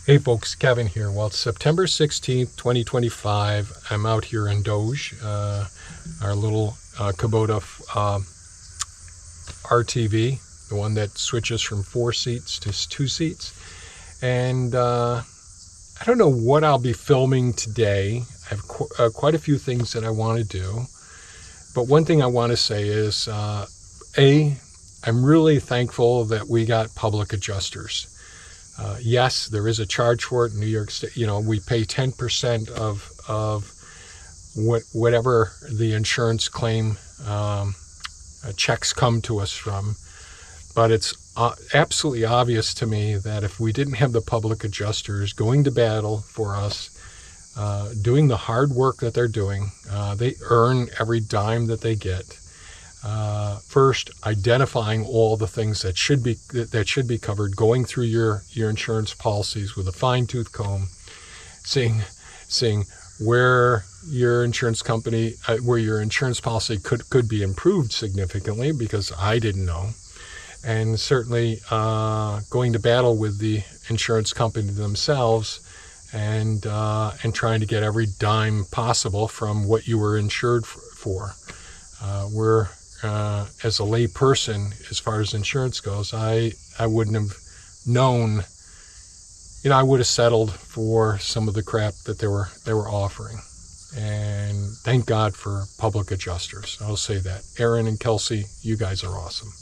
Hey folks, Kevin here. Well, it's September 16th, 2025. I'm out here in Doge, our little Kubota RTV, the one that switches from 4 seats to 2 seats. And I don't know what I'll be filming today. I have quite a few things that I want to do. But one thing I want to say is, I'm really thankful that we got public adjusters. Yes, there is a charge for it in New York State. You know, we pay 10% of whatever the insurance claim checks come to us from. But it's absolutely obvious to me that if we didn't have the public adjusters going to battle for us, doing the hard work that they're doing, they earn every dime that they get. First, identifying all the things that should be covered, going through your insurance policies with a fine-tooth comb, seeing where your insurance company, where your insurance policy could be improved significantly, because I didn't know, and certainly going to battle with the insurance company themselves, and trying to get every dime possible from what you were insured for. As a lay person, as far as insurance goes, I wouldn't have known. You know, I would have settled for some of the crap that they were offering. And thank God for public adjusters. I'll say that. Aaron and Kelsey, you guys are awesome.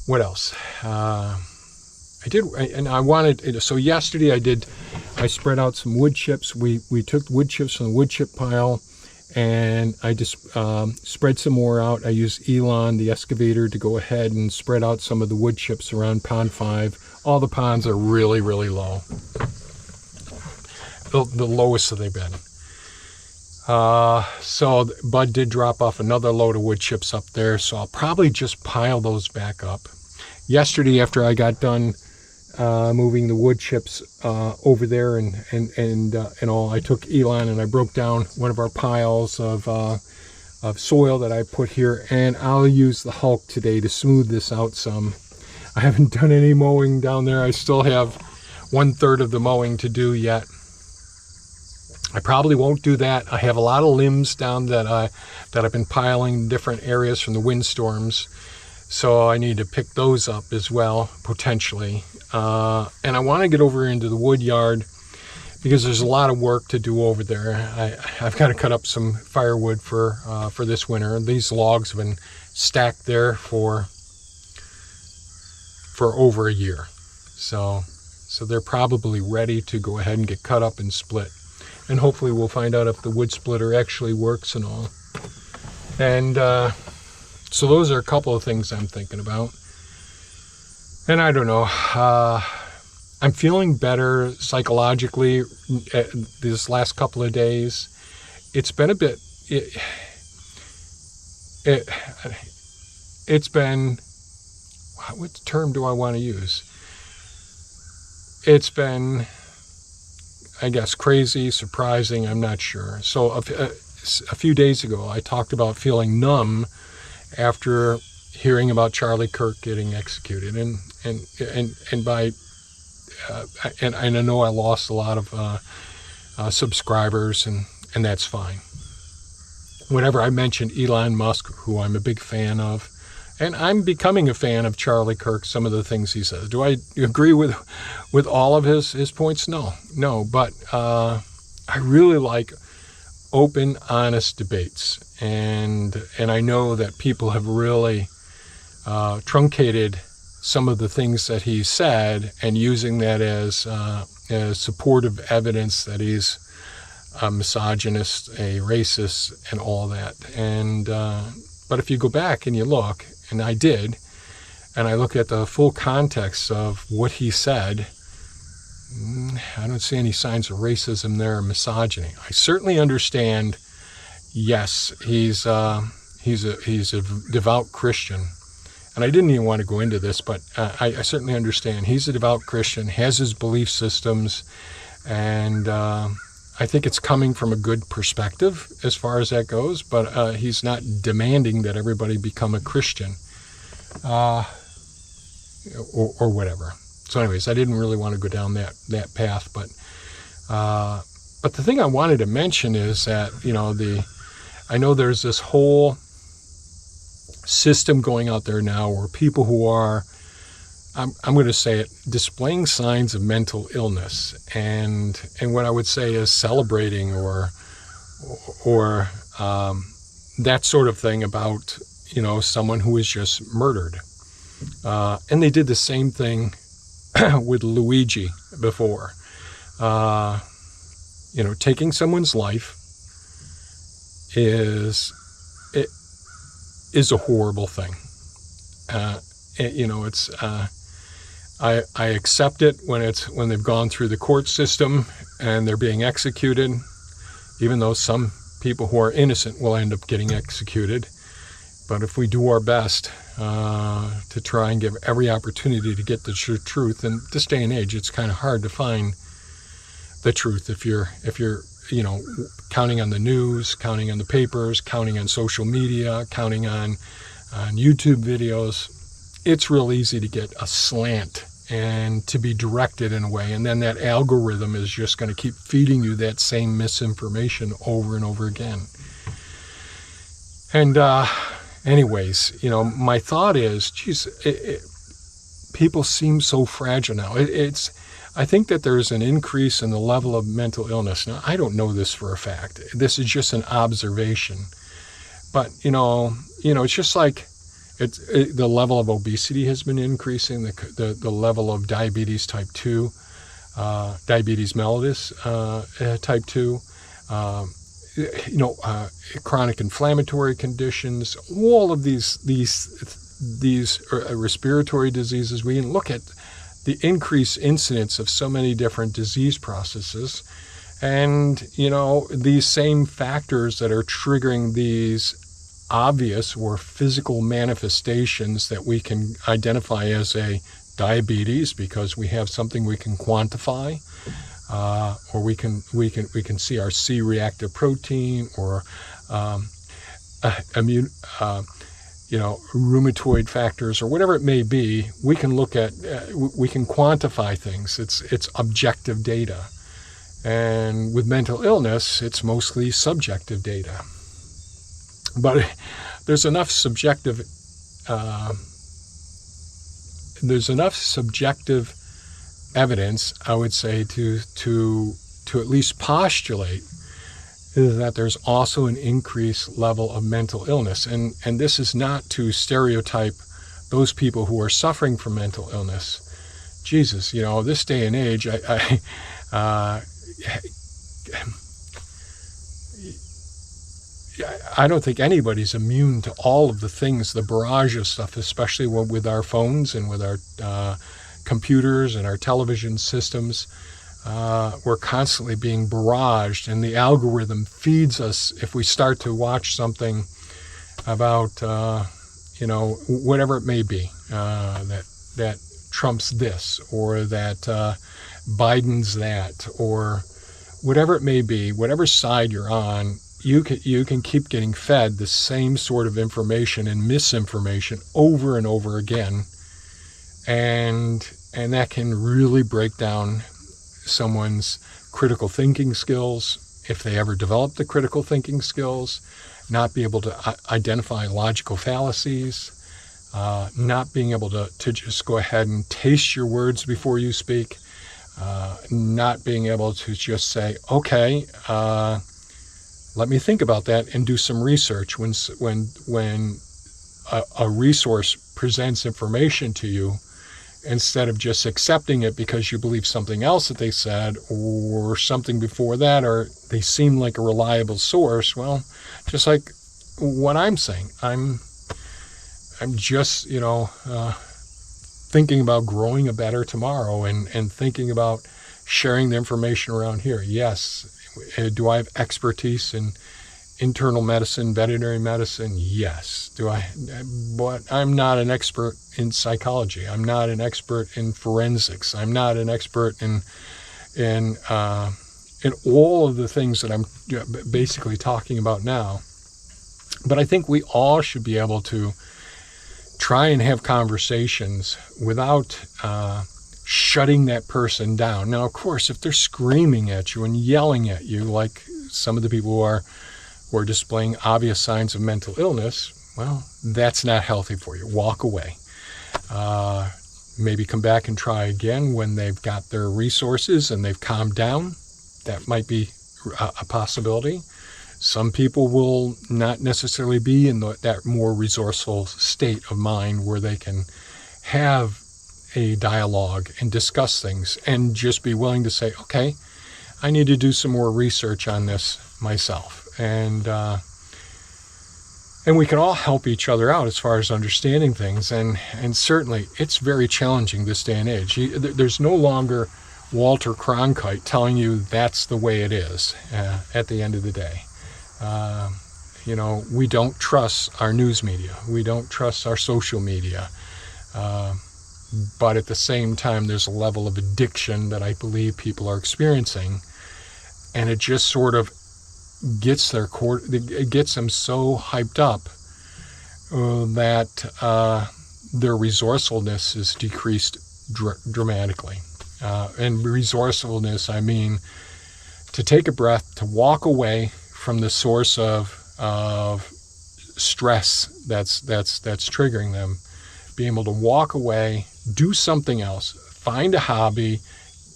What else? So yesterday I spread out some wood chips. We took wood chips from the wood chip pile, and I just spread some more out. I used Elon, the excavator, to go ahead and spread out some of the wood chips around pond 5. All the ponds are really, really low. The lowest that they've been. So Bud did drop off another load of wood chips up there, so I'll probably just pile those back up. Yesterday, after I got done moving the wood chips over there and all, I took Elon and I broke down one of our piles of soil that I put here, and I'll use the Hulk today to smooth this out some. I haven't done any mowing down there. I still have 1/3 of the mowing to do yet. I probably won't do that. I have a lot of limbs down that I've been piling in different areas from the windstorms, so I need to pick those up as well, potentially. And I want to get over into the wood yard because there's a lot of work to do over there. I've got to cut up some firewood for this winter. These logs have been stacked there for over a year. So they're probably ready to go ahead and get cut up and split. And hopefully we'll find out if the wood splitter actually works and all. And so those are a couple of things I'm thinking about. And I don't know, I'm feeling better psychologically these last couple of days. It's been a bit, it's been, what term do I want to use? It's been, I guess, crazy, surprising, I'm not sure. So a few days ago, I talked about feeling numb after hearing about Charlie Kirk getting executed, and I know I lost a lot of subscribers, and that's fine. Whenever I mentioned Elon Musk, who I'm a big fan of, and I'm becoming a fan of Charlie Kirk, some of the things he says. Do I agree with all of his points? No, but I really like open, honest debates, and I know that people have really truncated some of the things that he said and using that as supportive evidence that he's a misogynist, a racist, and all that. And but if you go back and you look, and I did, and I look at the full context of what he said, I don't see any signs of racism there or misogyny. I certainly understand. Yes, he's a devout Christian, and I didn't even want to go into this, but I certainly understand. He's a devout Christian, has his belief systems, and I think it's coming from a good perspective as far as that goes, but he's not demanding that everybody become a Christian or whatever. So anyways, I didn't really want to go down that path, but the thing I wanted to mention is that, I know there's this whole system going out there now where people who are, I'm going to say it, displaying signs of mental illness, and what I would say is celebrating or that sort of thing about, someone who was just murdered. And they did the same thing with Luigi before. Taking someone's life is a horrible thing. I accept it when they've gone through the court system and they're being executed, even though some people who are innocent will end up getting executed. But if we do our best to try and give every opportunity to get the truth, in this day and age, it's kind of hard to find the truth if you're counting on the news, counting on the papers, counting on social media, counting on YouTube videos. It's real easy to get a slant and to be directed in a way, and then that algorithm is just going to keep feeding you that same misinformation over and over again. And anyways, my thought is, geez, people seem so fragile now. I think that there's an increase in the level of mental illness. Now, I don't know this for a fact. This is just an observation. But, it's just like the level of obesity has been increasing, the level of diabetes type 2, diabetes mellitus type 2, chronic inflammatory conditions, all of these respiratory diseases. We can look at the increased incidence of so many different disease processes, and these same factors that are triggering these obvious or physical manifestations that we can identify as a diabetes because we have something we can quantify, or we can see our C-reactive protein or rheumatoid factors or whatever it may be. We can look at, we can quantify things. It's objective data. And with mental illness, it's mostly subjective data. But there's enough subjective evidence, I would say, to at least postulate that there's also an increased level of mental illness. And this is not to stereotype those people who are suffering from mental illness. Jesus, this day and age, I don't think anybody's immune to all of the things, the barrage of stuff, especially with our phones and with our computers and our television systems. We're constantly being barraged, and the algorithm feeds us if we start to watch something about, whatever it may be, that Trump's this, or that Biden's that, or whatever it may be, whatever side you're on. You can keep getting fed the same sort of information and misinformation over and over again, and that can really break down someone's critical thinking skills, if they ever develop the critical thinking skills, not be able to identify logical fallacies, not being able to just go ahead and taste your words before you speak, not being able to just say, okay, let me think about that and do some research. When a resource presents information to you, instead of just accepting it because you believe something else that they said or something before that, or they seem like a reliable source, well, just like what I'm saying, I'm just, thinking about growing a better tomorrow and thinking about sharing the information around here. Yes. Do I have expertise in internal medicine, veterinary medicine? Yes. But I'm not an expert in psychology. I'm not an expert in forensics. I'm not an expert in all of the things that I'm basically talking about now. But I think we all should be able to try and have conversations without shutting that person down. Now, of course, if they're screaming at you and yelling at you, like some of the people who are displaying obvious signs of mental illness, well, that's not healthy for you. Walk away. Maybe come back and try again when they've got their resources and they've calmed down. That might be a possibility. Some people will not necessarily be in that more resourceful state of mind where they can have a dialogue and discuss things and just be willing to say, okay, I need to do some more research on this myself. And we can all help each other out as far as understanding things. And certainly it's very challenging this day and age. There's no longer Walter Cronkite telling you that's the way it is at the end of the day. We don't trust our news media. We don't trust our social media. But at the same time, there's a level of addiction that I believe people are experiencing. And it just sort of gets it gets them so hyped up that their resourcefulness is decreased dramatically. And resourcefulness, I mean to take a breath, to walk away from the source of stress that's triggering them, being able to walk away, do something else, find a hobby,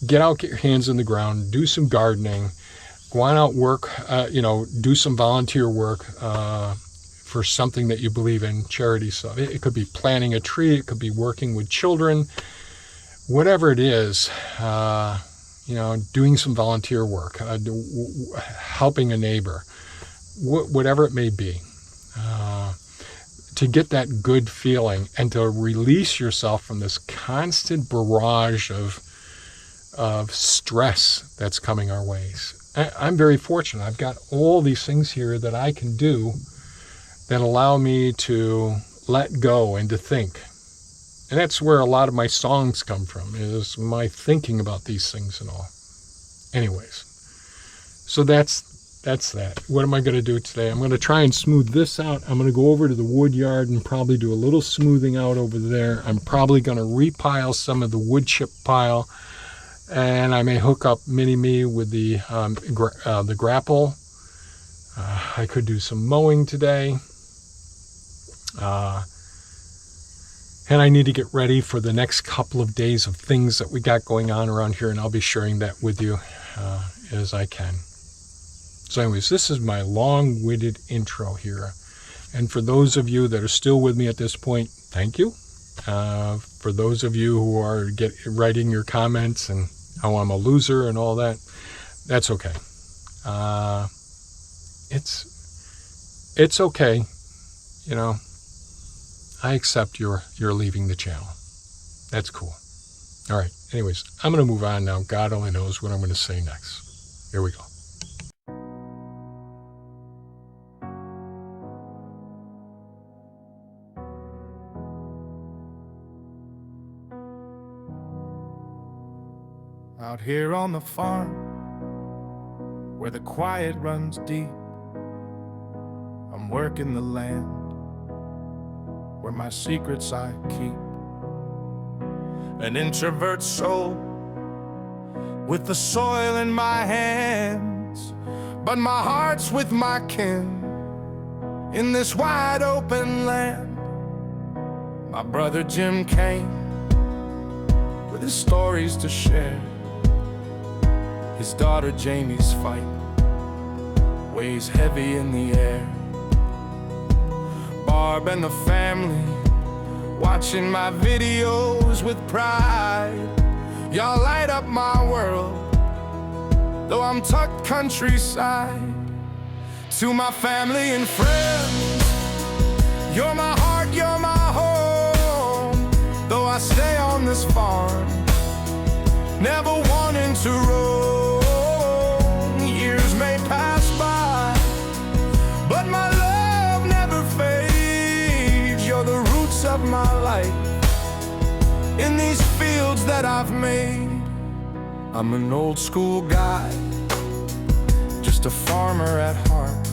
get your hands in the ground, do some gardening, go on out, work, do some volunteer work for something that you believe in, charity stuff. It could be planting a tree, it could be working with children, whatever it is, doing some volunteer work, helping a neighbor, whatever it may be, to get that good feeling and to release yourself from this constant barrage of stress that's coming our ways. I'm very fortunate. I've got all these things here that I can do that allow me to let go and to think. And that's where a lot of my songs come from, is my thinking about these things and all. Anyways, so that's that. What am I going to do today? I'm going to try and smooth this out. I'm going to go over to the wood yard and probably do a little smoothing out over there. I'm probably going to repile some of the wood chip pile. And I may hook up MiniMe with the grapple. I could do some mowing today. And I need to get ready for the next couple of days of things that we got going on around here, and I'll be sharing that with you as I can. So anyways, this is my long-winded intro here. And for those of you that are still with me at this point, thank you. For those of you who are writing your comments and how I'm a loser and all that, that's okay. It's okay. I accept your leaving the channel. That's cool. All right. Anyways, I'm going to move on now. God only knows what I'm going to say next. Here we go. Out here on the farm, where the quiet runs deep, I'm working the land, where my secrets I keep. An introvert soul, with the soil in my hands, but my heart's with my kin, in this wide open land. My brother Jim came, with his stories to share. His daughter Jamie's fight weighs heavy in the air. Barb and the family watching my videos with pride. Y'all light up my world, though I'm tucked countryside. To my family and friends, you're my heart, you're my home. Though I stay on this farm, never wanting to roam. Years may pass by, but my love never fades. You're the roots of my life, in these fields that I've made. I'm an old school guy, just a farmer at heart,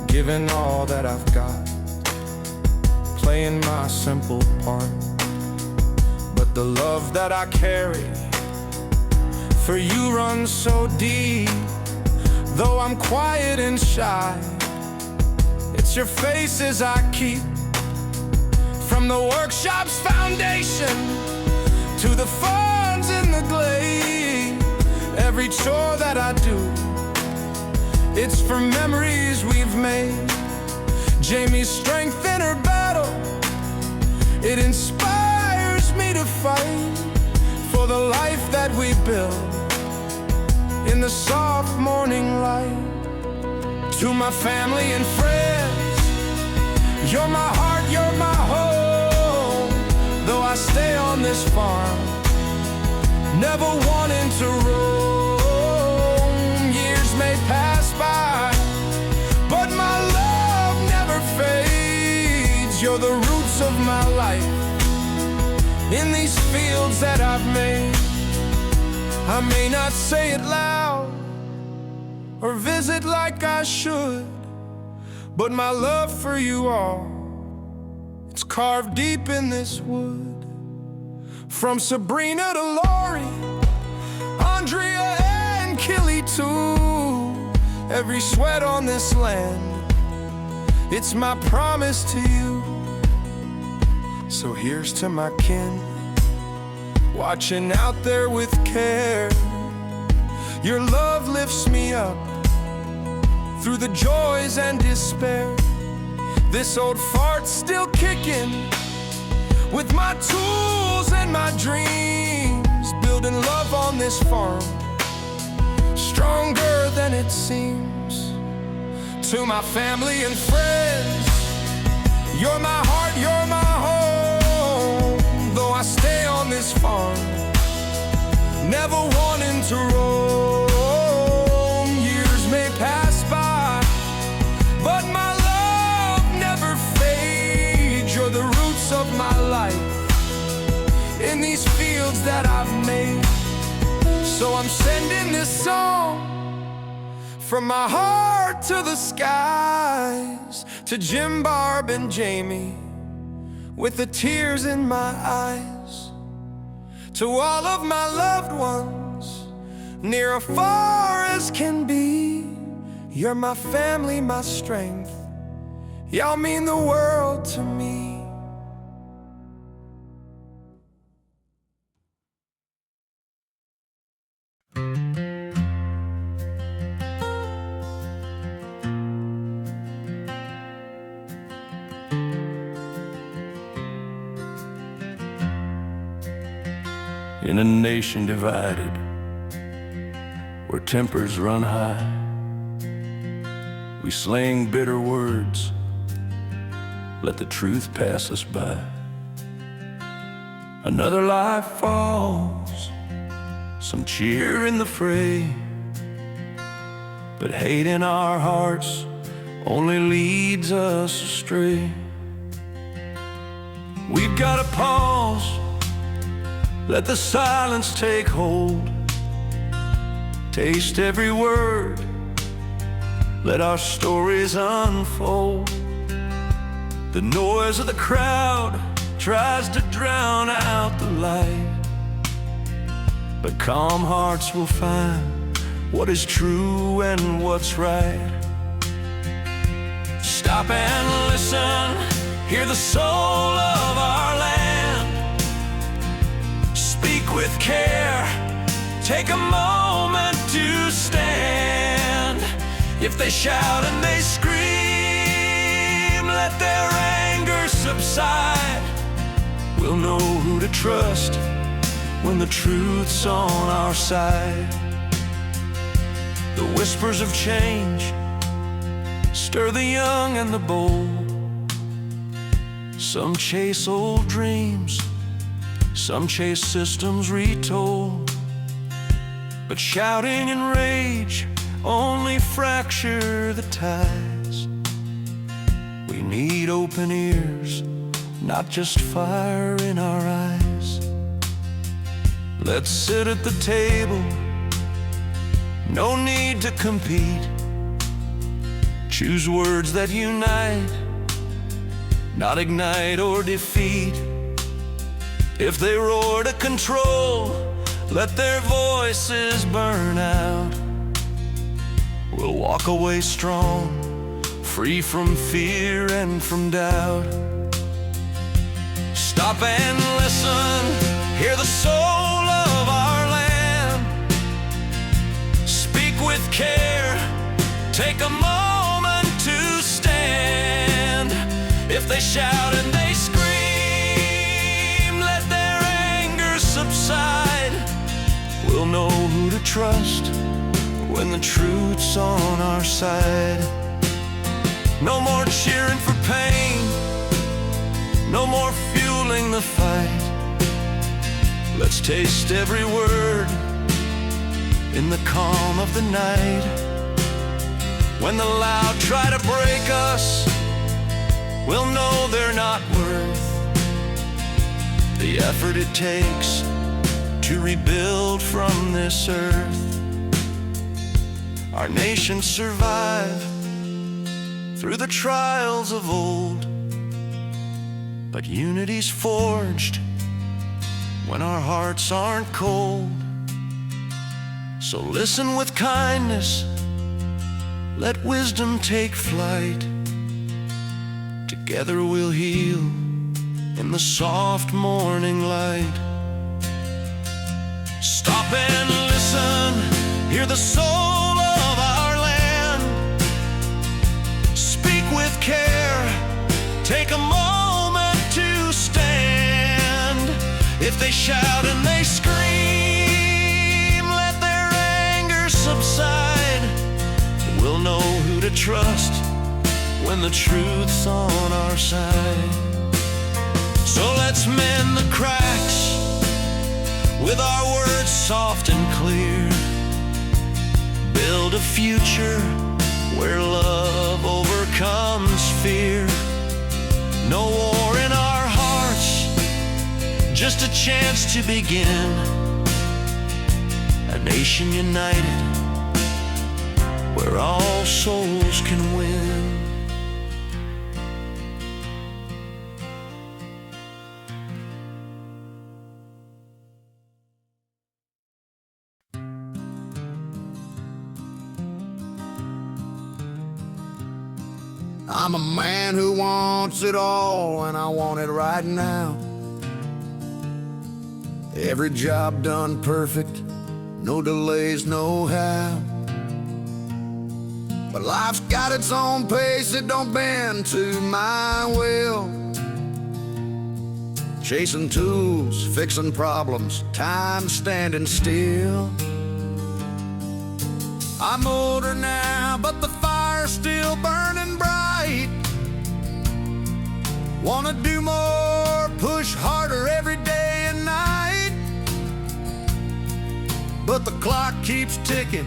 giving all that I've got, playing my simple part. But The love that I carry for you runs so deep. Though I'm quiet and shy, it's your faces I keep. From the workshop's foundation to the farms in the glade, every chore that I do, it's for memories we've made. Jamie's strength in her battle, it inspires me to fight for the life that we build in the soft morning light. To my family and friends, you're my heart, you're my home. Though I stay on this farm, never wanting to roam. Years may pass by, but my love never fades. You're the roots of my life in these fields that I've made. I may not say it loud or visit like I should, but my love for you all, it's carved deep in this wood. From Sabrina to Lori, Andrea and Killy too, every sweat on this land, it's my promise to you. So here's to my kin, watching out there with care. Your love lifts me up through the joys and despair. This old fart's still kicking with my tools and my dreams, building love on this farm, stronger than it seems. To my family and friends, you're my heart, you're my home. Though I stay on this farm, never wanting to roam. Years may pass by, but my love never fades. You're the roots of my life in these fields that I've made. So I'm sending this song from my heart to the skies, to Jim, Barb, and Jamie, with the tears in my eyes. To all of my loved ones, near or far as can be, you're my family, my strength, y'all mean the world to me. In a nation divided, where tempers run high, we slang bitter words, let the truth pass us by. Another life falls, some cheer in the fray, but hate in our hearts only leads us astray. We've got to pause, let the silence take hold, taste every word, let our stories unfold. The noise of the crowd tries to drown out the light, but calm hearts will find what is true and what's right. Stop and listen, hear the soul of our land. Speak with care, take a moment to stand. If they shout and they scream, let their anger subside. We'll know who to trust when the truth's on our side. The whispers of change stir the young and the bold. Some chase old dreams, some chase systems retold, but shouting and rage only fracture the ties. We need open ears, not just fire in our eyes. Let's sit at the table, no need to compete. Choose words that unite, not ignite or defeat. If they roar to control, let their voices burn out. We'll walk away strong, free from fear and from doubt. Stop and listen, hear the soul of our land. Speak with care, take a moment to stand. If they shout and they scream, let their anger subside. We'll know who to trust when the truth's on our side. No more cheering for pain, no more fueling the fight. Let's taste every word in the calm of the night. When the loud try to break us, we'll know they're not worth the effort it takes to rebuild from this earth. Our nation survived through the trials of old, but unity's forged when our hearts aren't cold. So listen with kindness, let wisdom take flight. Together we'll heal in the soft morning light. Stop and listen, hear the soul of our land. Speak with care, take a moment to stand. If they shout and they scream, let their anger subside. We'll know who to trust when the truth's on our side. So let's mend the cracks with our words soft and clear. Build a future where love overcomes fear. No war in our hearts, just a chance to begin. A nation united where all souls can win. I'm a man who wants it all, and I want it right now. Every job done perfect, no delays, no how. But life's got its own pace, it don't bend to my will. Chasing tools, fixing problems, time standing still. I'm older now, but the fire's still burning bright. Wanna do more, push harder every day and night. But the clock keeps ticking,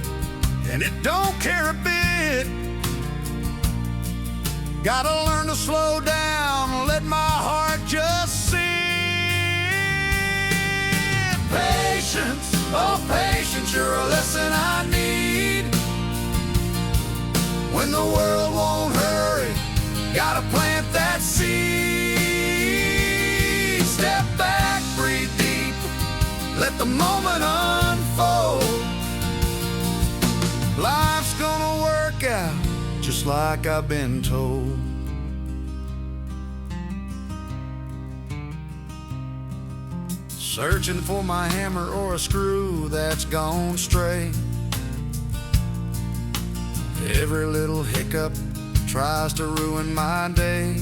and it don't care a bit. Gotta learn to slow down, let my heart just sit. Patience, oh patience, you're a lesson I need. When the world won't hurry, gotta plant that seed. Step back, breathe deep, let the moment unfold. Life's gonna work out just like I've been told. Searching for my hammer or a screw that's gone stray. Every little hiccup tries to ruin my day.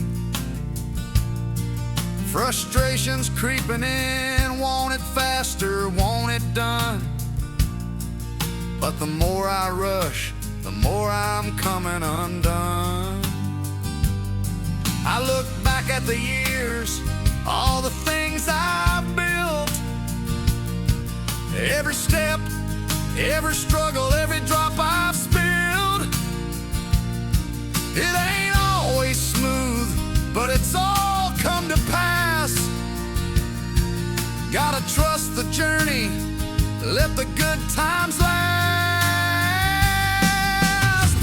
Frustration's creeping in, want it faster, want it done. But the more I rush, the more I'm coming undone. I look back at the years, all the things I've built. Every step, every struggle, every drop I've spilled. It ain't always smooth, but it's all come to pass. Gotta trust the journey, let the good times last.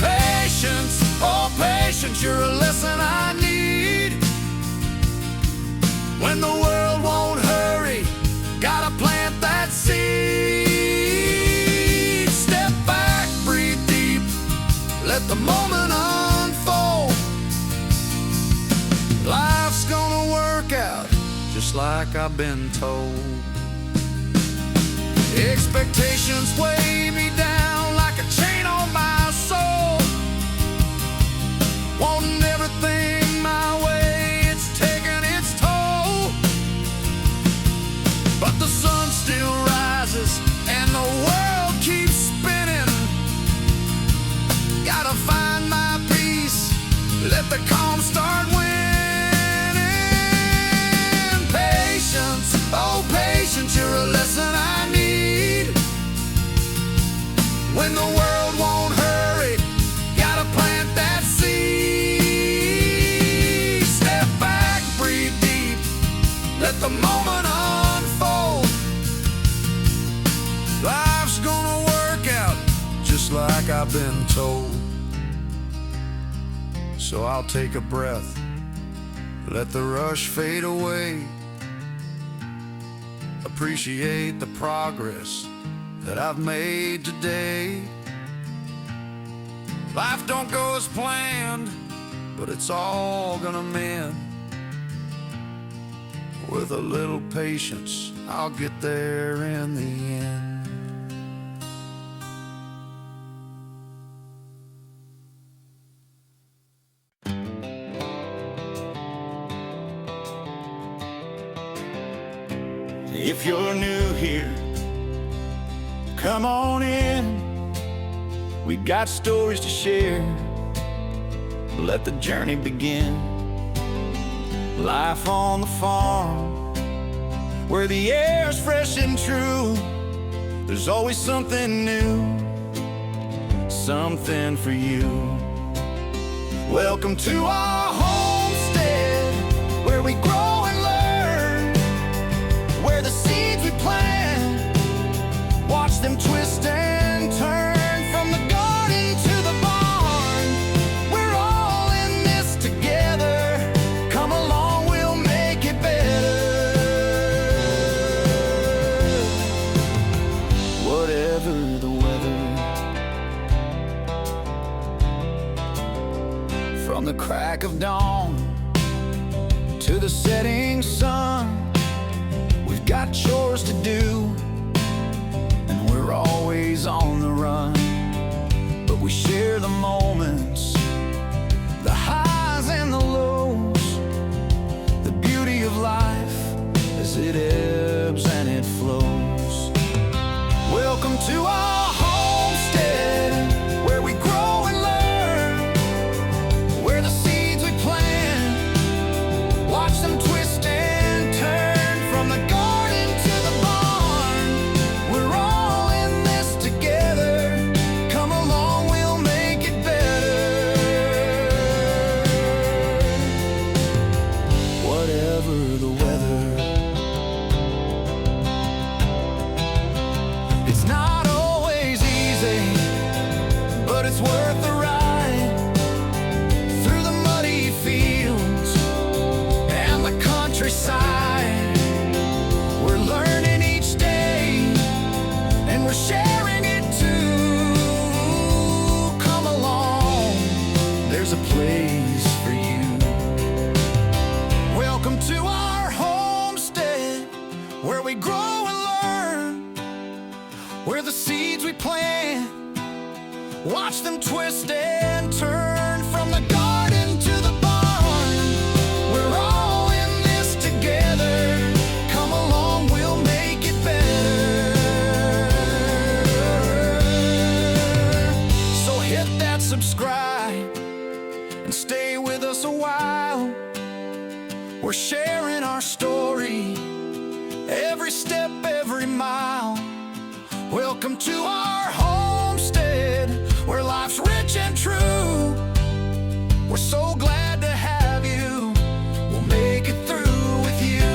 Patience, oh patience, you're a lesson I need. When the world won't hurry, I've been told. Expectations weigh me down like a chain on my soul. Wanting everything my way, it's taking its toll. But the sun still rises and the world keeps spinning. Gotta find my peace, let the calm start winning. Patience, oh patience, you're a lesson I need. When the world won't hurry, gotta plant that seed. Step back, breathe deep, let the moment unfold. Life's gonna work out just like I've been told. So I'll take a breath, let the rush fade away. Appreciate the progress that I've made today. Life don't go as planned, but it's all gonna mend. With a little patience, I'll get there in the end. If you're new here, come on in. We got stories to share. Let the journey begin. Life on the farm, where the air's fresh and true. There's always something new, something for you. Welcome to our homestead, where we grow and learn, where the seeds we plant, watch them twist and turn, from the garden to the barn. We're all in this together. Come along, we'll make it better. Whatever the weather, from the crack of dawn to the setting sun, we've got chores to do, and we're always on the run. But we share the moments, the highs and the lows, the beauty of life as it ebbs and it flows. Welcome to our homestead, where we grow and learn, where the seeds we plant, watch them twist and turn, from the garden to the barn. We're all in this together. Come along, we'll make it better. Whatever the weather, it's not always easy, but it's worth the ride. Through the muddy fields and the countryside, we're learning each day, and we're sharing it too. Come along, there's a place for you. Welcome to our homestead, where we grow and learn, where the seeds we plant, watch them twist and turn, from the garden to the barn. We're all in this together. Come along, we'll make it better. So hit that subscribe and stay with us a while. We're sharing our story, every step, every mile. Welcome to our homestead, where life's rich and true. We're so glad to have you. We'll make it through with you.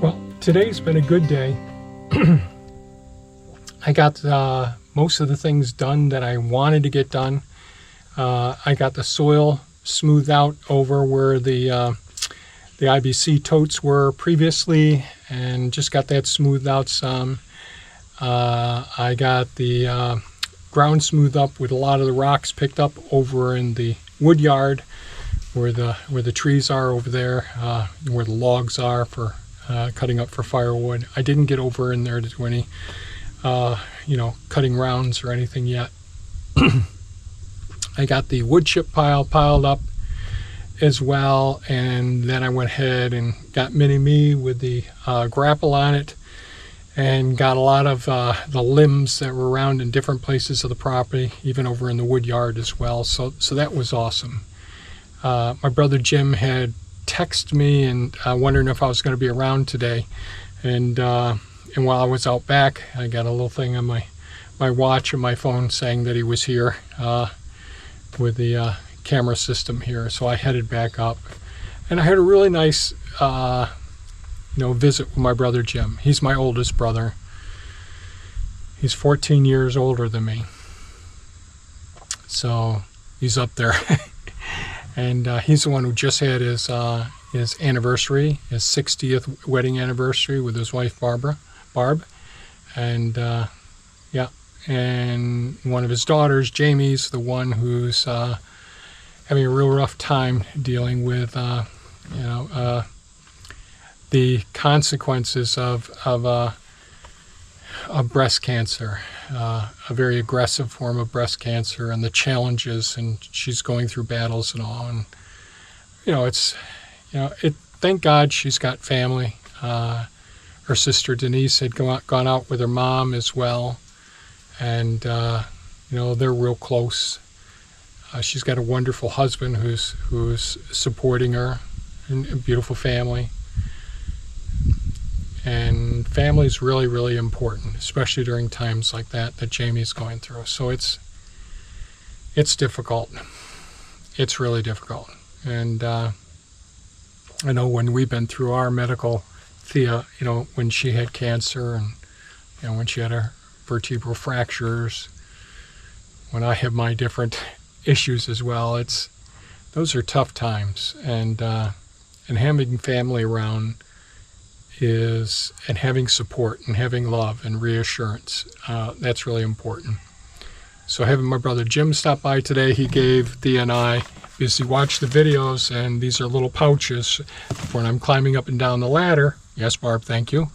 Well, today's been a good day. I got most of the things done that I wanted to get done. I got the soil smoothed out over where the IBC totes were previously, and just got that smoothed out some. I got the ground smoothed up with a lot of the rocks picked up over in the wood yard where the trees are over there, where the logs are for cutting up for firewood. I didn't get over in there to do any cutting rounds or anything yet. I got the wood chip pile piled up as well, and then I went ahead and got MiniMe with the grapple on it, and got a lot of the limbs that were around in different places of the property, even over in the wood yard as well. So that was awesome. My brother Jim had texted me and wondering if I was going to be around today, and while I was out back, I got a little thing on my watch and my phone saying that he was here with the camera system here. So I headed back up, and I had a really nice visit with my brother Jim. He's my oldest brother. He's 14 years older than me, so he's up there. And he's the one who just had his anniversary, his 60th wedding anniversary with his wife Barb, and and one of his daughters, Jamie's the one who's having a real rough time dealing with the consequences of breast cancer, a very aggressive form of breast cancer, and the challenges, and she's going through battles and all. And thank God she's got family. Her sister Denise had gone out with her mom as well, and they're real close. She's got a wonderful husband who's supporting her, and a beautiful family. And family is really, really important, especially during times like that Jamie's going through. So it's difficult. It's really difficult. And I know when we've been through our medical, Thea, when she had cancer, and when she had her vertebral fractures, when I have my different issues as well, those are tough times. And having family around and having support and having love and reassurance, that's really important. So having my brother Jim stop by today, he gave Thea and I, because he watched the videos, and these are little pouches when I'm climbing up and down the ladder. Yes, Barb, thank you.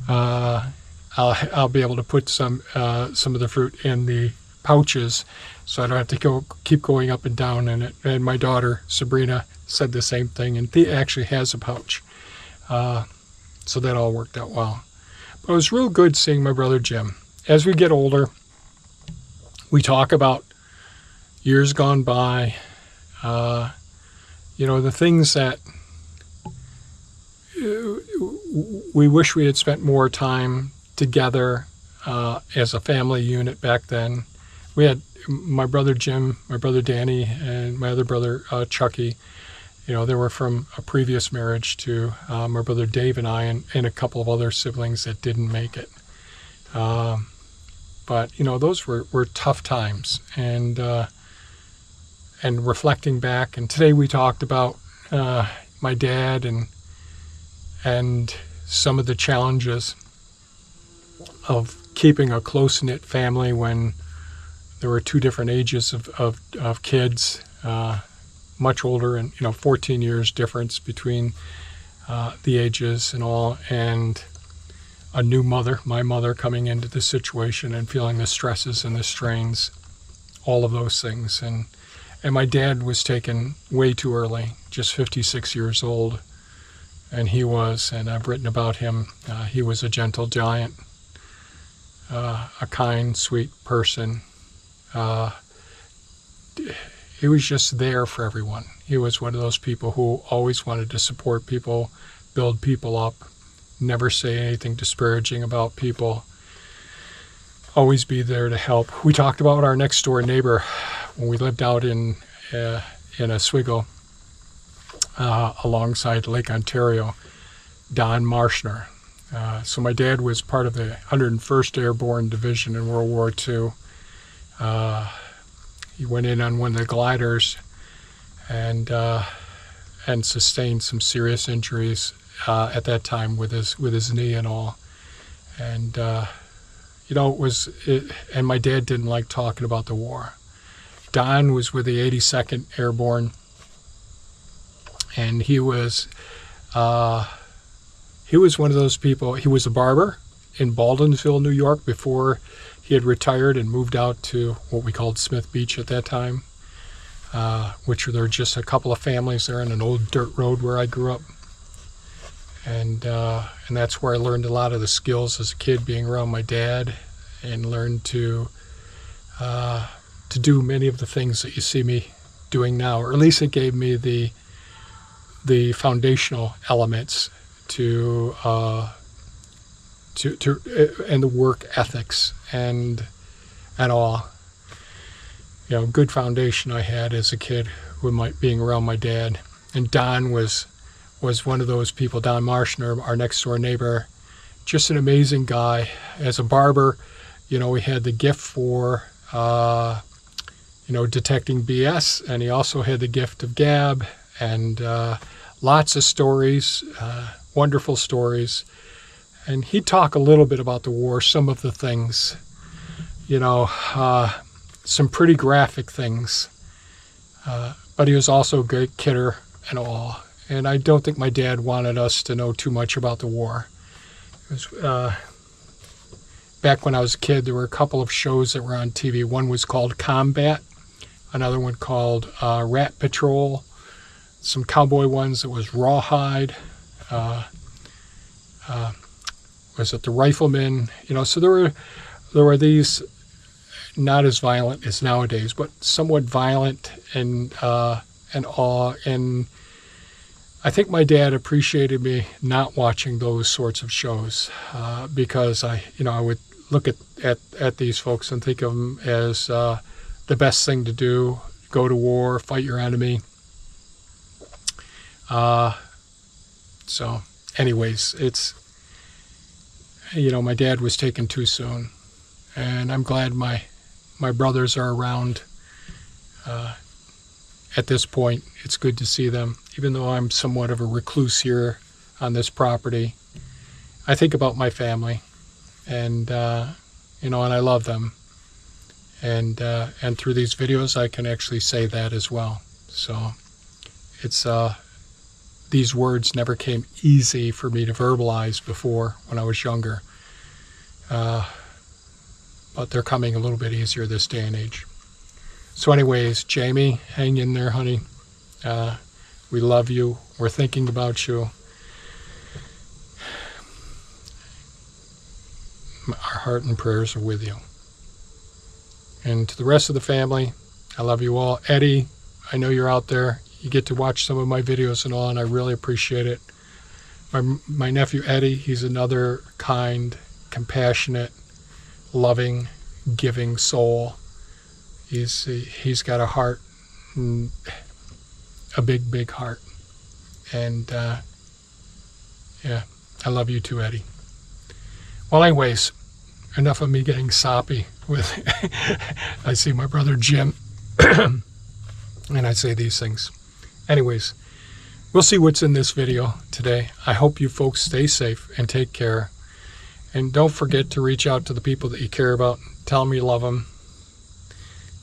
I'll be able to put some of the fruit in the pouches, so I don't have to keep going up and down in it. And my daughter Sabrina said the same thing, and Thea actually has a pouch. So that all worked out well. But it was real good seeing my brother Jim. As we get older, we talk about years gone by, the things that we wish we had spent more time together as a family unit back then. We had my brother Jim, my brother Danny, and my other brother Chucky. They were from a previous marriage to my brother Dave and I, and a couple of other siblings that didn't make it. But those were tough times, and reflecting back. And today we talked about my dad and some of the challenges of keeping a close-knit family when there were two different ages of kids. Much older, and 14 years difference between the ages and all, and a new mother, my mother, coming into the situation and feeling the stresses and the strains, all of those things. And my dad was taken way too early, just 56 years old, and I've written about him, he was a gentle giant, a kind, sweet person. He was just there for everyone. He was one of those people who always wanted to support people, build people up, never say anything disparaging about people, always be there to help. We talked about our next door neighbor when we lived out in Oswego alongside Lake Ontario, Don Marshner. So my dad was part of the 101st Airborne Division in World War II. He went in on one of the gliders and sustained some serious injuries at that time with his knee and all. And and my dad didn't like talking about the war. Don was with the 82nd Airborne, and he was one of those people. He was a barber in Baldwinsville, New York, before he had retired and moved out to what we called Smith Beach at that time, which there were just a couple of families there on an old dirt road where I grew up. And that's where I learned a lot of the skills as a kid, being around my dad, and learned to do many of the things that you see me doing now, or at least it gave me the foundational elements to and the work ethics and all. Good foundation I had as a kid with being around my dad. And Don was one of those people. Don Marshner, our next door neighbor, just an amazing guy. As a barber, he had the gift for detecting BS, and he also had the gift of gab, and lots of stories, wonderful stories. And he'd talk a little bit about the war, some of the things, some pretty graphic things. But he was also a great kidder and all. And I don't think my dad wanted us to know too much about the war. It was, back when I was a kid, there were a couple of shows that were on TV. One was called Combat, another one called Rat Patrol, some cowboy ones that was Rawhide, was it The Rifleman? So there were these, not as violent as nowadays, but somewhat violent and awe. And I think my dad appreciated me not watching those sorts of shows because I would look at these folks and think of them as the best thing to do: go to war, fight your enemy. So, anyways, it's my dad was taken too soon, and I'm glad my brothers are around. At this point, it's good to see them. Even though I'm somewhat of a recluse here on this property, I think about my family, and and I love them. And through these videos, I can actually say that as well. So it's these words never came easy for me to verbalize before when I was younger, but they're coming a little bit easier this day and age. So anyways, Jamie, hang in there, honey. We love you. We're thinking about you. Our heart and prayers are with you. And to the rest of the family, I love you all. Eddie, I know you're out there. You get to watch some of my videos and all, and I really appreciate it. My nephew Eddie, he's another kind, compassionate, loving, giving soul. He's got a heart, a big, big heart. And yeah, I love you too, Eddie. Well, anyways, enough of me getting soppy with I see my brother Jim and I say these things. Anyways, we'll see what's in this video today. I hope you folks stay safe and take care. And don't forget to reach out to the people that you care about. Tell them you love them.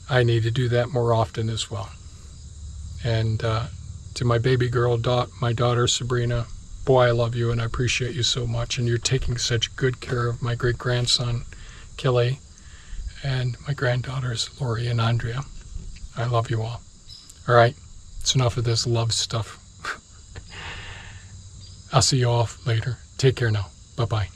I need to do that more often as well. And to my baby girl, my daughter Sabrina, boy, I love you and I appreciate you so much. And you're taking such good care of my great-grandson, Kelly, and my granddaughters, Lori and Andrea. I love you all. All right, it's enough of this love stuff. I'll see you all later. Take care now. Bye-bye.